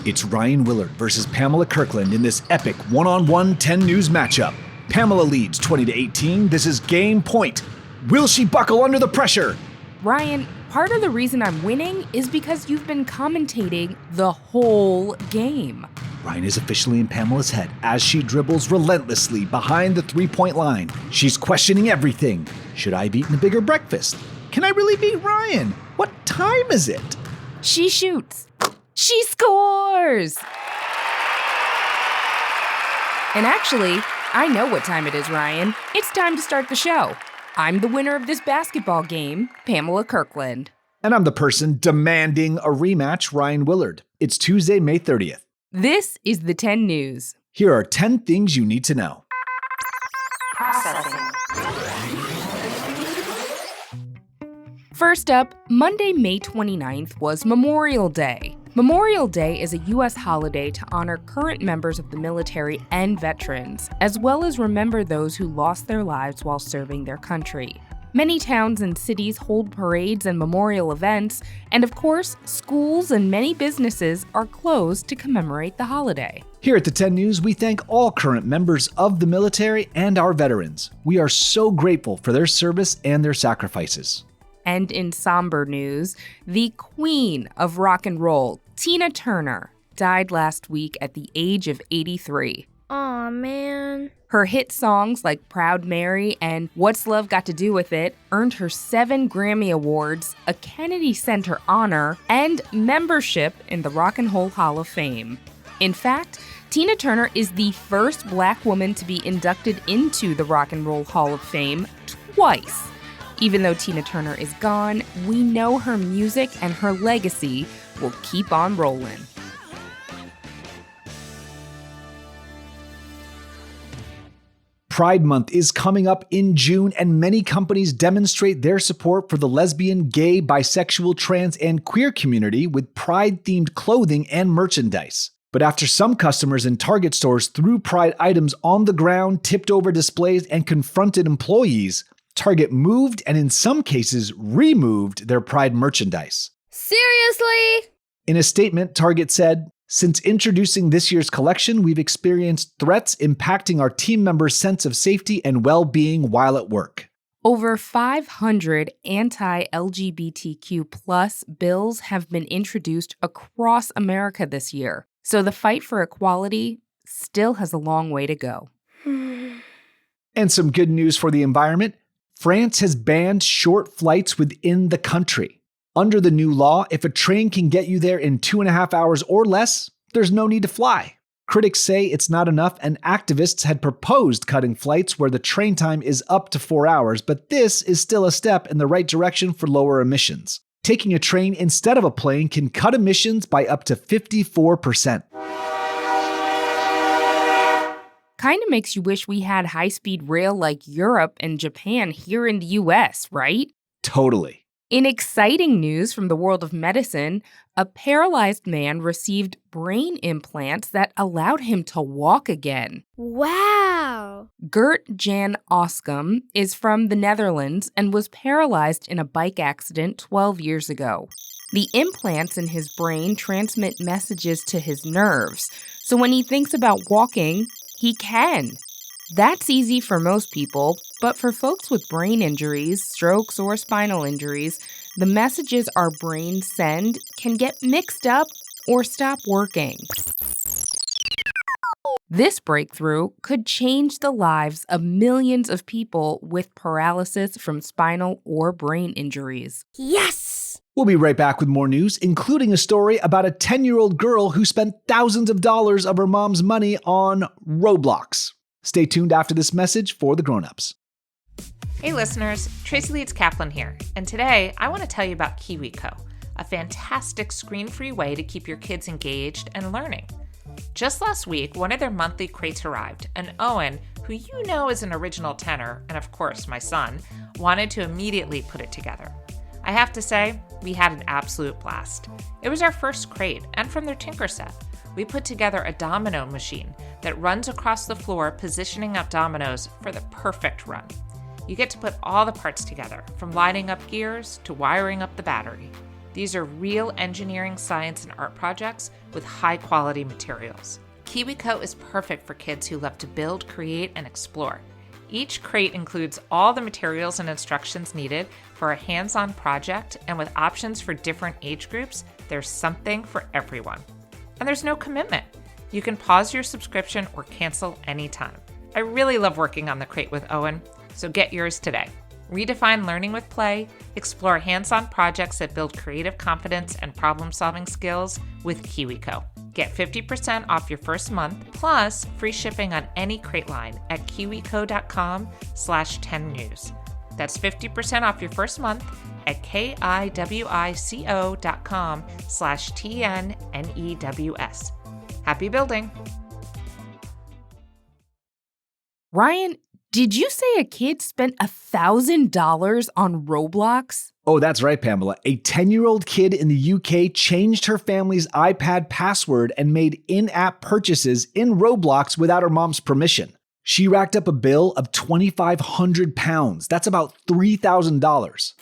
It's Ryan Willard versus Pamela Kirkland in this epic one-on-one 10 News matchup. Pamela leads 20-18. This is game point. Will she buckle under the pressure? Ryan, part of the reason I'm winning is because you've been commentating the whole game. Ryan is officially in Pamela's head as she dribbles relentlessly behind the three-point line. She's questioning everything. Should I have eaten a bigger breakfast? Can I really beat Ryan? What time is it? She shoots. She scores! And actually, I know what time it is, Ryan. It's time to start the show. I'm the winner of this basketball game, Pamela Kirkland. And I'm the person demanding a rematch, Ryan Willard. It's Tuesday, May 30th. This is the 10 News. Here are 10 things you need to know. Processing. First up, Monday, May 29th was Memorial Day. Memorial Day is a U.S. holiday to honor current members of the military and veterans, as well as remember those who lost their lives while serving their country. Many towns and cities hold parades and memorial events, and of course, schools and many businesses are closed to commemorate the holiday. Here at the 10 News, we thank all current members of the military and our veterans. We are so grateful for their service and their sacrifices. And in somber news, the queen of rock and roll, Tina Turner, died last week at the age of 83. Aw, man. Her hit songs like Proud Mary and What's Love Got to Do With It earned her 7 Grammy Awards, a Kennedy Center honor, and membership in the Rock and Roll Hall of Fame. In fact, Tina Turner is the first Black woman to be inducted into the Rock and Roll Hall of Fame twice. Even though Tina Turner is gone, we know her music and her legacy will keep on rolling. Pride Month is coming up in June, and many companies demonstrate their support for the lesbian, gay, bisexual, trans, and queer community with Pride-themed clothing and merchandise. But after some customers in Target stores threw Pride items on the ground, tipped over displays, and confronted employees, Target moved and in some cases removed their Pride merchandise. Seriously? In a statement, Target said, "Since introducing this year's collection, we've experienced threats impacting our team members' sense of safety and well-being while at work." Over 500 anti-LGBTQ+ bills have been introduced across America this year, so the fight for equality still has a long way to go. And some good news for the environment. France has banned short flights within the country. Under the new law, if a train can get you there in 2.5 hours or less, there's no need to fly. Critics say it's not enough, and activists had proposed cutting flights where the train time is up to 4 hours, but this is still a step in the right direction for lower emissions. Taking a train instead of a plane can cut emissions by up to 54%. Kind of makes you wish we had high-speed rail like Europe and Japan here in the US, right? Totally. In exciting news from the world of medicine, a paralyzed man received brain implants that allowed him to walk again. Wow. Gert Jan Oskam is from the Netherlands and was paralyzed in a bike accident 12 years ago. The implants in his brain transmit messages to his nerves, so when he thinks about walking, he can. That's easy for most people, but for folks with brain injuries, strokes, or spinal injuries, the messages our brains send can get mixed up or stop working. This breakthrough could change the lives of millions of people with paralysis from spinal or brain injuries. Yes! We'll be right back with more news, including a story about a 10-year-old girl who spent thousands of dollars of her mom's money on Roblox. Stay tuned after this message for the grown-ups. Hey listeners, Tracy Leeds Kaplan here, and today I want to tell you about KiwiCo, a fantastic screen-free way to keep your kids engaged and learning. Just last week, one of their monthly crates arrived, and Owen, who you know is an original tenor, and of course my son, wanted to immediately put it together. I have to say, we had an absolute blast. It was our first crate, and from their Tinker set. We put together a domino machine that runs across the floor, positioning up dominoes for the perfect run. You get to put all the parts together, from lining up gears to wiring up the battery. These are real engineering, science, and art projects with high-quality materials. KiwiCo is perfect for kids who love to build, create, and explore. Each crate includes all the materials and instructions needed for a hands-on project, and with options for different age groups, there's something for everyone. And there's no commitment. You can pause your subscription or cancel anytime. I really love working on the crate with Owen, so get yours today. Redefine learning with play, explore hands-on projects that build creative confidence and problem-solving skills with KiwiCo. Get 50% off your first month, plus free shipping on any crate line at kiwico.com/10news. That's 50% off your first month at kiwico.com/TNNEWS. Happy building! Ryan, did you say a kid spent $1,000 on Roblox? Oh, that's right, Pamela. A 10-year-old kid in the UK changed her family's iPad password and made in-app purchases in Roblox without her mom's permission. She racked up a bill of £2,500. That's about $3,000.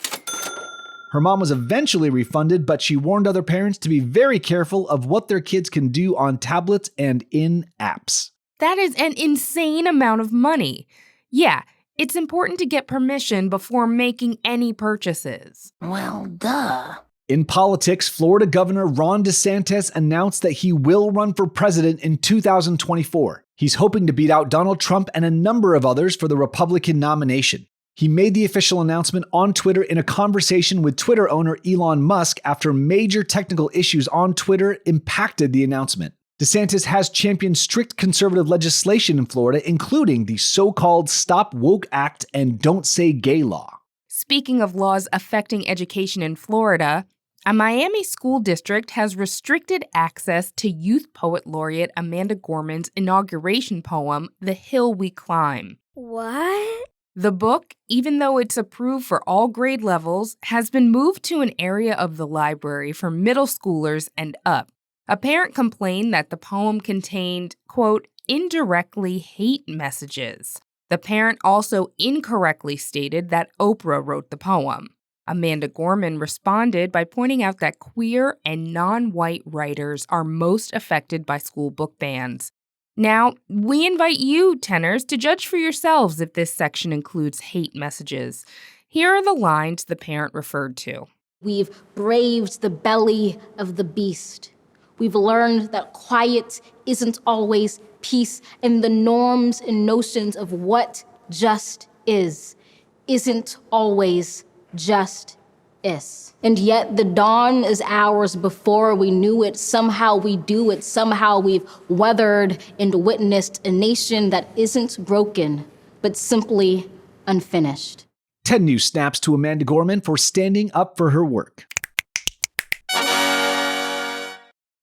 Her mom was eventually refunded, but she warned other parents to be very careful of what their kids can do on tablets and in apps. That is an insane amount of money. Yeah, it's important to get permission before making any purchases. Well, duh. In politics, Florida Governor Ron DeSantis announced that he will run for president in 2024. He's hoping to beat out Donald Trump and a number of others for the Republican nomination. He made the official announcement on Twitter in a conversation with Twitter owner Elon Musk after major technical issues on Twitter impacted the announcement. DeSantis has championed strict conservative legislation in Florida, including the so-called Stop Woke Act and Don't Say Gay law. Speaking of laws affecting education in Florida, a Miami school district has restricted access to Youth Poet Laureate Amanda Gorman's inauguration poem, The Hill We Climb. What? The book, even though it's approved for all grade levels, has been moved to an area of the library for middle schoolers and up. A parent complained that the poem contained, quote, indirectly hate messages. The parent also incorrectly stated that Oprah wrote the poem. Amanda Gorman responded by pointing out that queer and non-white writers are most affected by school book bans. Now, we invite you, tenors, to judge for yourselves if this section includes hate messages. Here are the lines the parent referred to. We've braved the belly of the beast. We've learned that quiet isn't always peace, and the norms and notions of what just isn't always just is. And yet the dawn is ours before we knew it. Somehow we do it. Somehow we've weathered and witnessed a nation that isn't broken, but simply unfinished. 10 News snaps to Amanda Gorman for standing up for her work.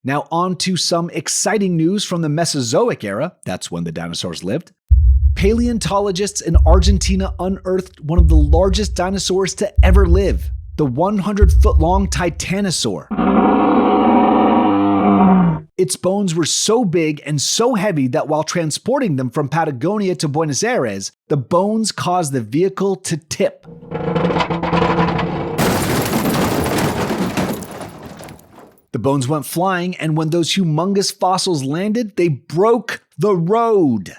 Now on to some exciting news from the Mesozoic era. That's when the dinosaurs lived. Paleontologists in Argentina unearthed one of the largest dinosaurs to ever live, the 100-foot-long Titanosaur. Its bones were so big and so heavy that while transporting them from Patagonia to Buenos Aires, the bones caused the vehicle to tip. The bones went flying, and when those humongous fossils landed, they broke the road.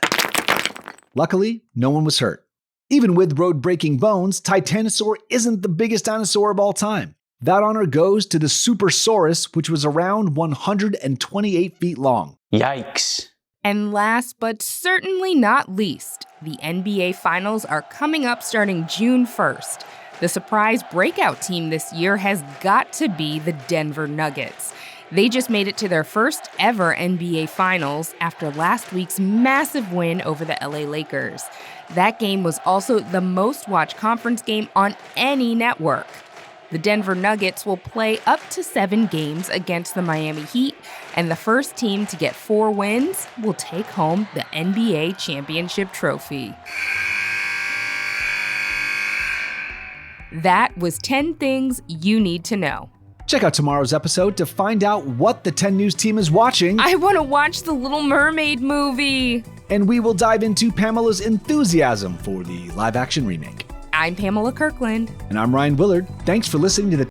Luckily, no one was hurt. Even with road-breaking bones, Titanosaur isn't the biggest dinosaur of all time. That honor goes to the Supersaurus, which was around 128 feet long. Yikes. And last but certainly not least, the NBA Finals are coming up starting June 1st. The surprise breakout team this year has got to be the Denver Nuggets. They just made it to their first ever NBA Finals after last week's massive win over the LA Lakers. That game was also the most watched conference game on any network. The Denver Nuggets will play up to 7 games against the Miami Heat, and the first team to get 4 wins will take home the NBA championship trophy. That was 10 things you need to know. Check out tomorrow's episode to find out what the 10 News team is watching. I want to watch the Little Mermaid movie. And we will dive into Pamela's enthusiasm for the live-action remake. I'm Pamela Kirkland. And I'm Ryan Willard. Thanks for listening to the